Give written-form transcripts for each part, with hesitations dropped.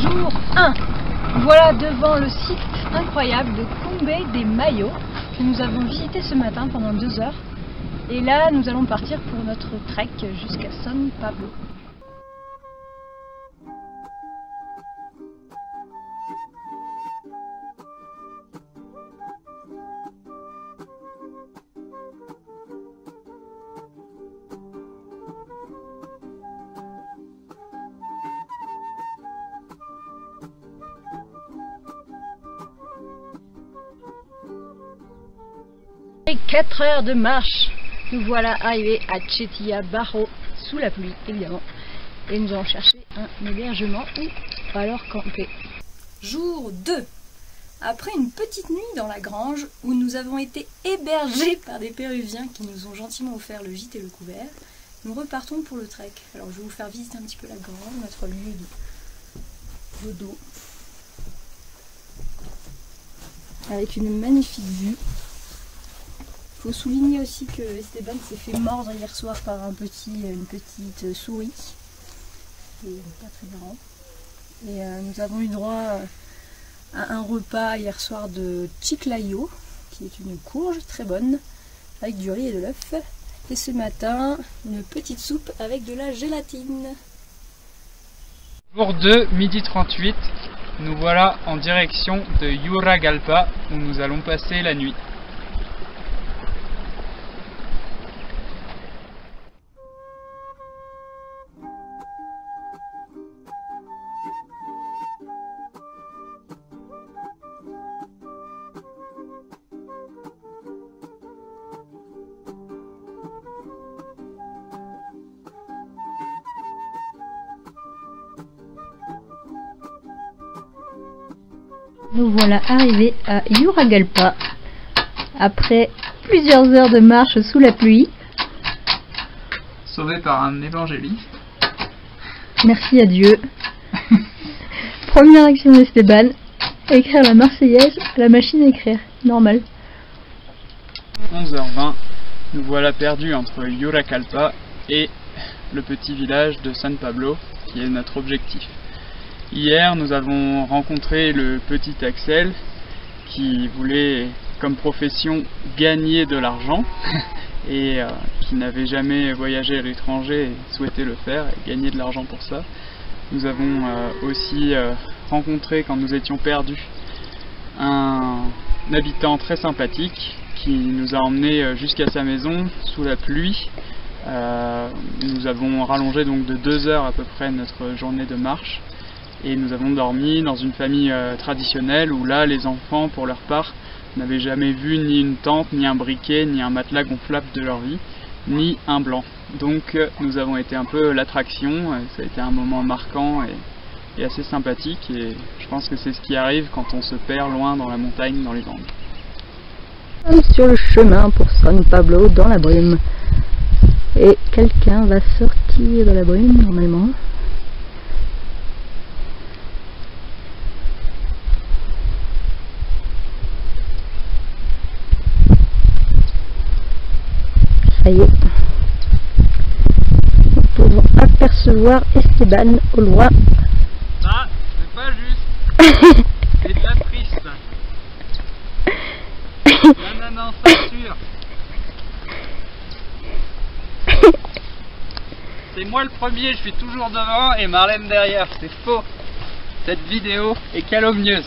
Jour 1. Voilà devant le site incroyable de Cumbe des Mayos que nous avons visité ce matin pendant 2 heures. Et là, nous allons partir pour notre trek jusqu'à San Pablo. Et 4 heures de marche, nous voilà arrivés à Chetilla Barro, sous la pluie évidemment, et nous allons chercher un hébergement ou alors camper. Jour 2. Après une petite nuit dans la grange où nous avons été hébergés par des Péruviens qui nous ont gentiment offert le gîte et le couvert, nous repartons pour le trek. Alors je vais vous faire visiter un petit peu la grange, notre lieu de dodo, avec une magnifique vue. Il faut souligner aussi que Esteban s'est fait mordre hier soir par une petite souris. C'est pas très marrant. Et nous avons eu droit à un repas hier soir de chiclayo, qui est une courge très bonne, avec du riz et de l'œuf. Et ce matin, une petite soupe avec de la gélatine. Jour 2, midi 38, nous voilà en direction de Yuragalpa, où nous allons passer la nuit. Nous voilà arrivés à Yuragalpa après plusieurs heures de marche sous la pluie. Sauvé par un évangéliste. Merci à Dieu. Première action d'Esteban, écrire la Marseillaise à la machine à écrire, normal. 11h20, nous voilà perdus entre Yuragalpa et le petit village de San Pablo, qui est notre objectif. Hier, nous avons rencontré le petit Axel qui voulait, comme profession, gagner de l'argent et qui n'avait jamais voyagé à l'étranger et souhaitait le faire et gagner de l'argent pour ça. Nous avons aussi rencontré, quand nous étions perdus, un habitant très sympathique qui nous a emmenés jusqu'à sa maison sous la pluie. Nous avons rallongé donc de 2 heures à peu près notre journée de marche. Et nous avons dormi dans une famille traditionnelle où là, les enfants, pour leur part, n'avaient jamais vu ni une tente, ni un briquet, ni un matelas gonflable de leur vie, ni un blanc. Donc nous avons été un peu l'attraction, ça a été un moment marquant et assez sympathique, et je pense que c'est ce qui arrive quand on se perd loin dans la montagne, dans les Andes. Nous sommes sur le chemin pour San Pablo dans la brume. Et quelqu'un va sortir de la brume normalement. Ça y est, nous pouvons apercevoir Esteban au loin. Ça, c'est pas juste. C'est de la triste. Non, c'est sûr. C'est moi le premier, je suis toujours devant et Marlène derrière. C'est faux. Cette vidéo est calomnieuse.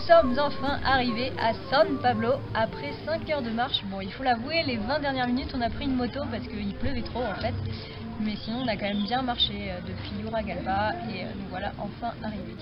sommes enfin arrivés à San Pablo après 5 heures de marche. Bon, il faut l'avouer, les 20 dernières minutes, on a pris une moto parce qu'il pleuvait trop en fait. Mais sinon, on a quand même bien marché depuis Yuragalpa et nous voilà enfin arrivés.